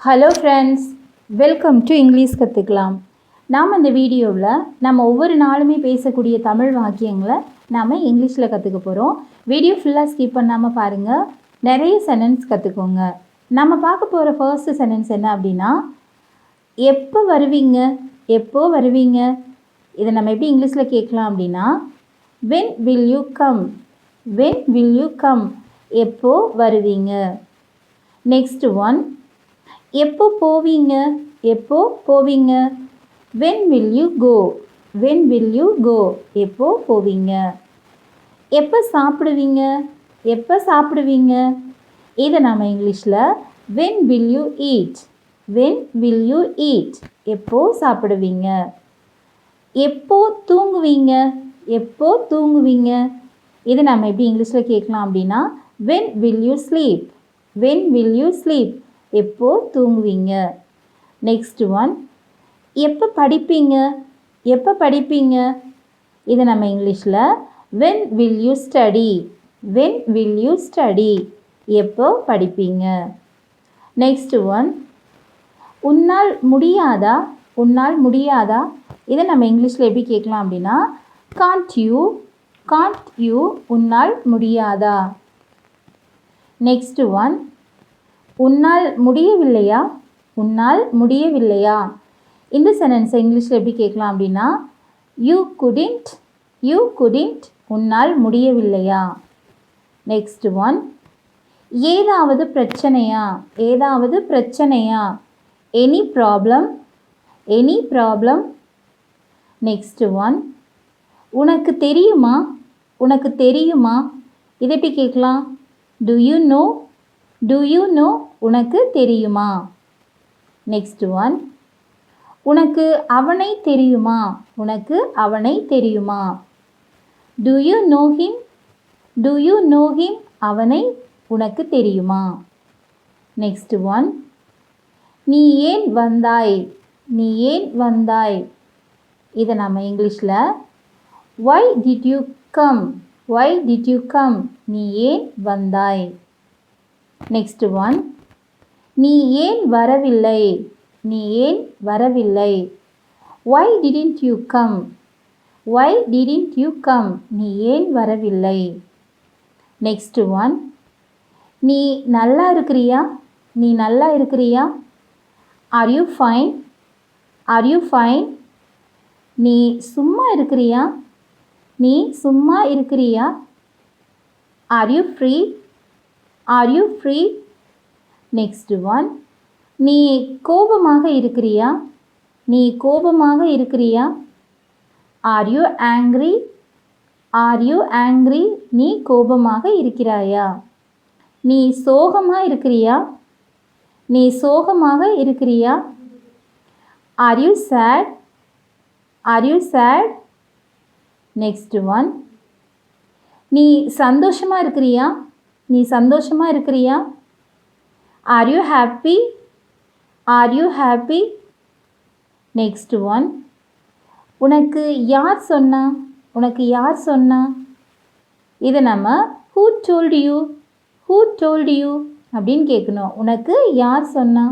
Hello friends, welcome to English கற்றுக்கலாம். நாம் இந்த வீடியோவில் நம்ம ஒவ்வொரு நாளுமே பேசக்கூடிய தமிழ் வாக்கியங்களை நாம் இங்கிலீஷில் கற்றுக்க போகிறோம். வீடியோ ஃபுல்லாக ஸ்கிப் பண்ணாமல் பாருங்கள், நிறைய சென்டென்ஸ் கற்றுக்கோங்க. நம்ம பார்க்க போகிற ஃபர்ஸ்ட் சென்டென்ஸ் என்ன அப்படின்னா, எப்போ வருவீங்க, எப்போ வருவீங்க. இதை நம்ம எப்படி இங்கிலீஷில் கேட்கலாம் அப்படின்னா, when will you come, when will you come, எப்போ வருவீங்க. நெக்ஸ்ட் ஒன், எப்போ போவீங்க, எப்போ போவீங்க. when will you go, when will you go, எப்போ போவீங்க. எப்போ சாப்பிடுவீங்க, எப்போ சாப்பிடுவீங்க. இதை நம்ம இங்கிலீஷில் when will you eat, when will you eat, எப்போ சாப்பிடுவீங்க. எப்போ தூங்குவீங்க, எப்போ தூங்குவீங்க. இதை நம்ம எப்படி இங்கிலீஷில் கேட்கலாம் அப்படின்னா, when will you sleep, when will you sleep, எப்போ தூங்குவீங்க. நெக்ஸ்ட் ஒன், எப்போ படிப்பீங்க, எப்போ படிப்பீங்க. இதை நம்ம இங்கிலீஷில் when will you study, when will you study, எப்போ படிப்பீங்க. நெக்ஸ்ட் ஒன், உன்னால் முடியாதா, உன்னால் முடியாதா. இதை நம்ம இங்கிலீஷில் எப்படி கேட்கலாம் அப்படின்னா, can't you, can't you, உன்னால் முடியாதா. நெக்ஸ்ட் ஒன், உன்னால் முடியவில்லையா, உன்னால் முடியவில்லையா. இந்த சென்டென்ஸை இங்கிலீஷில் எப்படி கேட்கலாம் அப்படின்னா, you couldn't, you couldn't, உன்னால் முடியவில்லையா. நெக்ஸ்ட் ஒன், ஏதாவது பிரச்சனையா, ஏதாவது பிரச்சனையா. Any problem, any problem. Next one, உனக்கு தெரியுமா, உனக்கு தெரியுமா. இதை எப்படி கேட்கலாம், do you know, do you know, உனக்கு தெரியுமா. நெக்ஸ்ட் ஒன், உனக்கு அவனை தெரியுமா, உனக்கு அவனை தெரியுமா. do you know him, do you know him, அவனை உனக்கு தெரியுமா. நெக்ஸ்ட் ஒன், நீ ஏன் வந்தாய், நீ ஏன் வந்தாய். இதை நம்ம இங்கிலீஷில் why did you come, why did you come, நீ ஏன் வந்தாய். நெக்ஸ்ட் ஒன், நீ ஏன் வரவில்லை, நீ ஏன் வரவில்லை. why didn't you come, why didn't you come, நீ ஏன் வரவில்லை. நெக்ஸ்ட் ஒன், நீ நல்லா இருக்கிறியா, நீ நல்லா இருக்கிறியா. are you fine, are you fine. நீ சும்மா இருக்கிறியா, நீ சும்மா இருக்கிறியா. are you free, are you free. Next one, நீ கோபமாக இருக்கிறியா, நீ கோபமாக இருக்கிறியா. are you angry, are you angry, நீ கோபமாக இருக்கிறாயா. நீ சோகமாக இருக்கிறியா, நீ சோகமாக இருக்கிறியா. are you sad, are you sad. Next one, நீ சந்தோஷமாக இருக்கிறியா, நீ சந்தோஷமாக இருக்கிறியா. are you happy, are you happy. Next one, உனக்கு யார் சொன்னா, உனக்கு யார் சொன்னா. இதை நம்ம who told you, who told you அப்படின்னு கேட்கணும். உனக்கு யார் சொன்னா.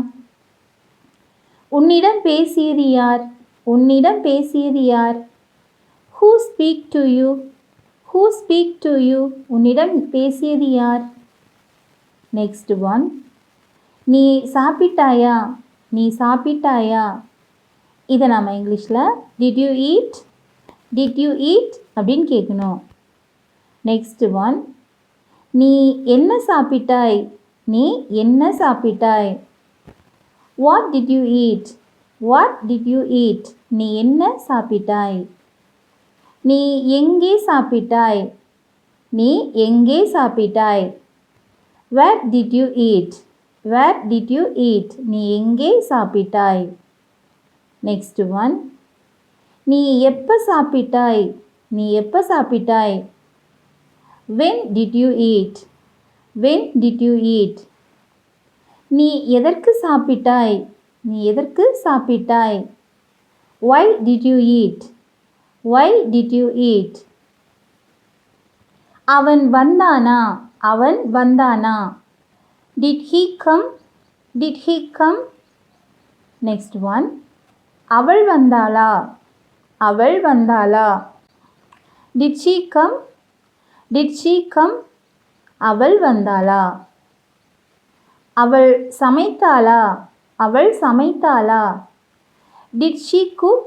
உன்னிடம் பேசியது யார், உன்னிடம் பேசியது யார். who speak to you, who speak to you, உன்னிடம் பேசியது யார். நெக்ஸ்ட் ஒன், நீ சாப்பிட்டாயா, நீ சாப்பிட்டாயா. இதை நம்ம இங்கிலீஷில் did you eat, did you eat அப்படின்னு கேட்கணும். நெக்ஸ்ட் ஒன், நீ என்ன சாப்பிட்டாய், நீ என்ன சாப்பிட்டாய். what did you eat, what did you eat, நீ என்ன சாப்பிட்டாய். நீ எங்கே சாப்பிட்டாய், நீ எங்கே சாப்பிட்டாய். where did you eat, where did you eat, நீ எங்கே சாப்பிட்டாய். நெக்ஸ்ட் ஒன், நீ எப்போ சாப்பிட்டாய், நீ எப்போ சாப்பிட்டாய். when did you eat, when did you eat. நீ எதற்கு சாப்பிட்டாய், நீ எதற்கு சாப்பிட்டாய். why did you eat, why did you eat. அவன் வந்தானா, அவன் வந்தானா. did he come, did he come, next one அவள் வந்தாளா அவள் வந்தாளா. Did she come? Did she come? அவள் வந்தாளா. அவள் சமைத்தாளா அவள் சமைத்தாளா. Did she cook?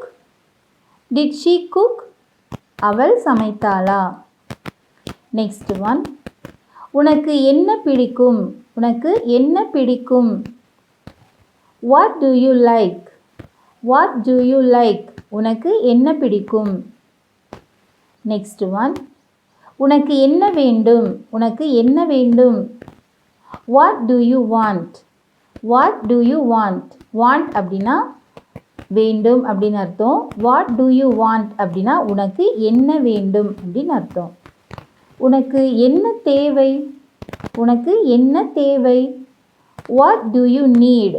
Did she cook? அவள் சமைத்தாளா. நெக்ஸ்ட் ஒன் உனக்கு என்ன பிடிக்கும் உனக்கு என்ன பிடிக்கும். What do you like? What do you like? உனக்கு என்ன பிடிக்கும். நெக்ஸ்ட் ஒன் உனக்கு என்ன வேண்டும் உனக்கு என்ன வேண்டும். What do you want? What do you want? Want அப்படின்னா வேண்டும் அப்படின்னு அர்த்தம். What do you want அப்படின்னா உனக்கு என்ன வேண்டும் அப்படின்னு அர்த்தம். உனக்கு என்ன தேவை உனக்கு என்ன தேவை. What do you need?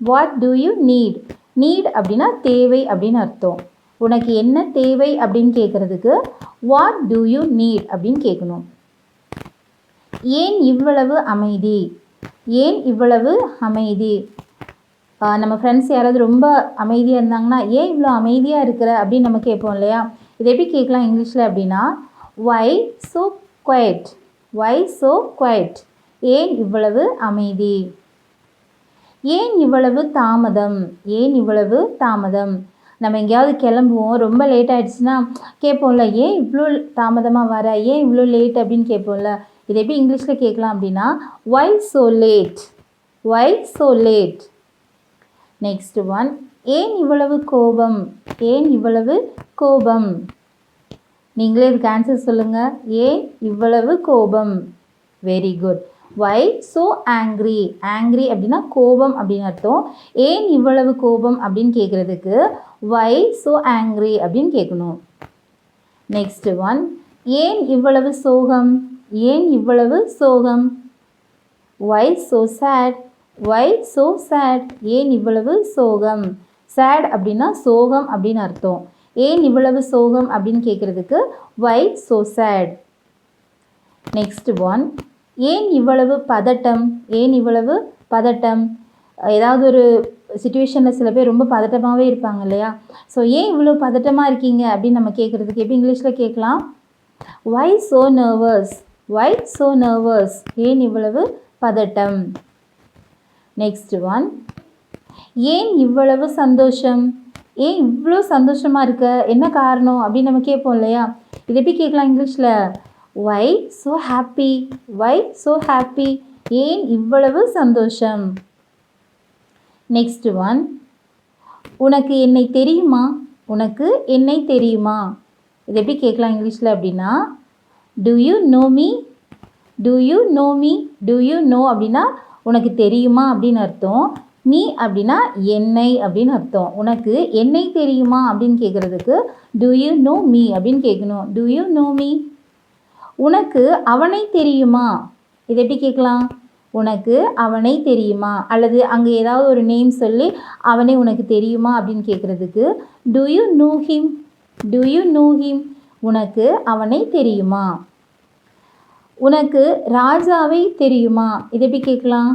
What do you need? Need அப்படின்னா தேவை அப்படின்னு அர்த்தம். உனக்கு என்ன தேவை அப்படின்னு கேட்குறதுக்கு What do you need அப்படின்னு கேட்கணும். ஏன் இவ்வளவு அமைதி ஏன் இவ்வளவு அமைதி. நம்ம ஃப்ரெண்ட்ஸ் யாராவது ரொம்ப அமைதியாக இருந்தாங்கன்னா ஏன் இவ்வளோ அமைதியாக இருக்கிற அப்படின்னு நம்ம கேட்போம் இல்லையா. இதை எப்படி கேட்கலாம் இங்கிலீஷில் அப்படின்னா Why so quiet? Why so quiet? ஏன் இவ்வளவு அமைதி. ஏன் இவ்வளவு தாமதம் ஏன் இவ்வளவு தாமதம். நம்ம எங்கேயாவது கிளம்புவோம் ரொம்ப லேட் ஆகிடுச்சுன்னா கேட்போம்ல ஏன் இவ்வளோ தாமதமாக வர ஏன் இவ்வளோ லேட் அப்படின்னு கேட்போம்ல. இதை எப்படி இங்கிலீஷில் கேட்கலாம் அப்படின்னா Why so late? Why so late? Next one ஏன் இவ்வளவு கோபம் ஏன் இவ்வளவு கோபம். நீங்களே இதுக்கு ஆன்சர் சொல்லுங்கள். ஏன் இவ்வளவு கோபம். Very good. Why so angry? Angry அப்படின்னா கோபம் அப்படின்னு அர்த்தம். ஏன் இவ்வளவு கோபம் அப்படின்னு கேட்குறதுக்கு Why so angry அப்படின்னு கேட்கணும். நெக்ஸ்ட் ஒன் ஏன் இவ்வளவு சோகம் ஏன் இவ்வளவு சோகம். Why so sad? Why so sad? ஏன் இவ்வளவு சோகம். sad அப்படின்னா சோகம் அப்படின்னு அர்த்தம். ஏன் இவ்வளவு சோகம் அப்படின்னு கேட்குறதுக்கு Why so sad? Next one ஏன் இவ்வளவு பதட்டம் ஏன் இவ்வளவு பதட்டம். ஏதாவது ஒரு சுச்சுவேஷனில் சில பேர் ரொம்ப பதட்டமாகவே இருப்பாங்க இல்லையா. ஸோ ஏன் இவ்வளோ பதட்டமாக இருக்கீங்க அப்படின்னு நம்ம கேட்குறதுக்கு எப்படி இங்கிலீஷில் கேட்கலாம். Why so nervous? Why so nervous? ஏன் இவ்வளவு பதட்டம். நெக்ஸ்ட் ஒன் ஏன் இவ்வளவு சந்தோஷம் ஏன் இவ்வளோ சந்தோஷமாக இருக்க என்ன காரணம் அப்படின்னு நம்ம கேட்போம் இல்லையா. இதை எப்படி கேட்கலாம் இங்கிலீஷில் Why so happy? Why so happy? ஏன் இவ்வளவு சந்தோஷம். நெக்ஸ்ட் ஒன் உனக்கு என்னை தெரியுமா உனக்கு என்னை தெரியுமா. இது எப்படி கேட்கலாம் இங்கிலீஷில் அப்படின்னா Do you know me? Do you know me? Do you know அப்படின்னா உனக்கு தெரியுமா அப்படின்னு அர்த்தம். மீ அப்படின்னா என்னை அப்படின்னு அர்த்தம். உனக்கு என்னை தெரியுமா அப்படின்னு கேட்குறதுக்கு Do you know me அப்படின்னு கேட்கணும். Do you know me? உனக்கு அவனை தெரியுமா. இதை எப்படி கேட்கலாம். உனக்கு அவனை தெரியுமா அல்லது அங்கே ஏதாவது ஒரு நேம் சொல்லி அவனை உனக்கு தெரியுமா அப்படின்னு கேட்குறதுக்கு Do you know him? Do you know him? உனக்கு அவனை தெரியுமா. உனக்கு ராஜாவை தெரியுமா. இதை எப்படி கேட்கலாம்.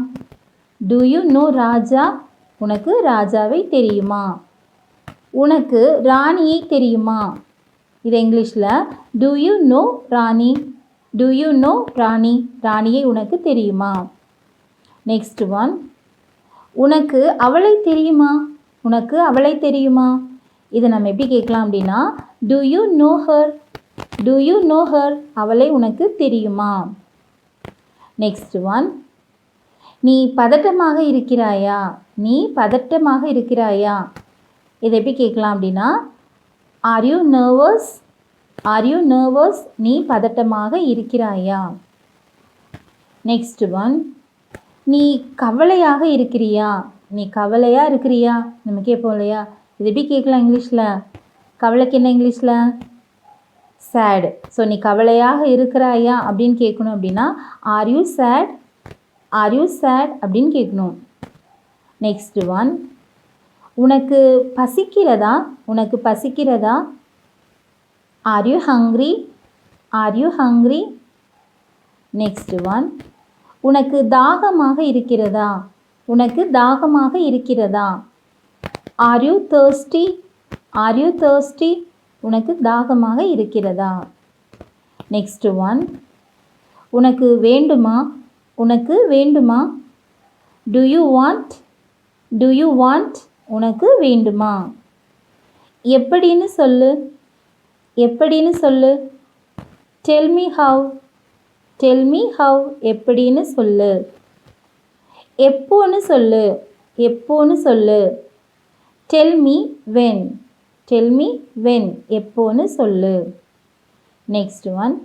Do you know ராஜா. உனக்கு ராஜாவை தெரியுமா. உனக்கு ராணியை தெரியுமா. இது இங்கிலீஷில் Do you know Rani. Do you know ராணி. ராணியை உனக்கு தெரியுமா. நெக்ஸ்ட் ஒன் உனக்கு அவளை தெரியுமா. உனக்கு அவளை தெரியுமா. இதை நம்ம எப்படி கேட்கலாம் அப்படின்னா Do you know her? Do you know her? அவளை உனக்கு தெரியுமா. நெக்ஸ்ட் ஒன் நீ பதட்டமாக இருக்கிறாயா. நீ பதட்டமாக இருக்கிறாயா. இதை எப்படி கேட்கலாம் அப்படின்னா Are you nervous? Are you nervous? நீ பதட்டமாக இருக்கிறாயா. நெக்ஸ்ட் ஒன் நீ கவலையாக இருக்கிறியா. நீ கவலையாக இருக்கிறியா நம்ம கேட்போம் இல்லையா. இது எப்படி கேட்கலாம் இங்கிலீஷில். கவலைக்கு என்ன இங்கிலீஷில் sad. ஸோ நீ கவலையாக இருக்கிறாயா அப்படின்னு கேட்கணும் அப்படின்னா Are you sad? Are you sad? அப்படின்னு கேட்கணும். நெக்ஸ்ட் ஒன் உனக்கு பசிக்கிறதா. உனக்கு பசிக்கிறதா. Are you hungry? Are you hungry? Next one உனக்கு தாகமாக இருக்கிறதா. உனக்கு தாகமாக இருக்கிறதா. Are you thirsty? Are you thirsty? உனக்கு தாகமாக இருக்கிறதா? Next one. உனக்கு வேண்டுமா? உனக்கு வேண்டுமா? Do you want? Do you want? உனக்கு வேண்டுமா? எப்படின்னு சொல்லு. எப்படின்னு சொல்லு. Tell me how. Tell me how. எப்படின்னு சொல்லு. எப்போன்னு சொல்லு. எப்போன்னு சொல்லு. Tell me when. Tell me when. எப்போன்னு சொல்லு. Next one.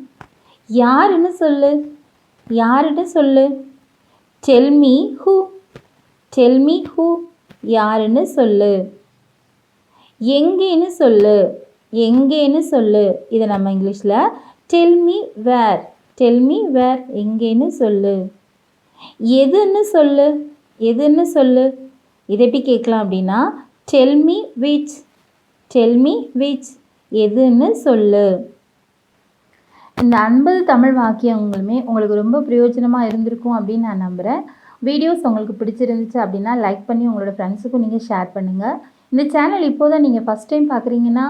யாருன்னு சொல்லு. யாருன்னு சொல்லு. Tell me who. Tell me who. யாருன்னு சொல்லு. எங்கேன்னு சொல்லு. எங்கேன்னு சொல்லு. இதை நம்ம இங்கிலீஷில் tell me where. Tell me where. எங்கேன்னு சொல்லு. எதுன்னு சொல்லு. எதுன்னு சொல்லு. இதை எப்படி கேட்கலாம் அப்படின்னா tell me which. Tell me which. எதுன்னு சொல்லு. இந்த 50 தமிழ் வாக்கியங்களுமே உங்களுக்கு ரொம்ப பிரயோஜனமாக இருந்திருக்கும் அப்படின்னு நான் நம்புகிறேன். வீடியோஸ் உங்களுக்கு பிடிச்சிருந்துச்சு அப்படின்னா லைக் பண்ணி உங்களோட ஃப்ரெண்ட்ஸுக்கும் நீங்கள் ஷேர் பண்ணுங்கள். இந்த சேனல் இப்போ தான் நீங்கள் ஃபஸ்ட் டைம் பார்க்குறீங்கன்னா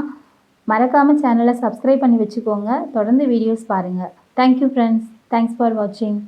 மறக்காமல் சேனலை சப்ஸ்கிரைப் பண்ணி வச்சுக்கோங்க. தொடர்ந்து வீடியோஸ் பாருங்கள். Thank you friends. தேங்க்ஸ் ஃபார் வாட்சிங்.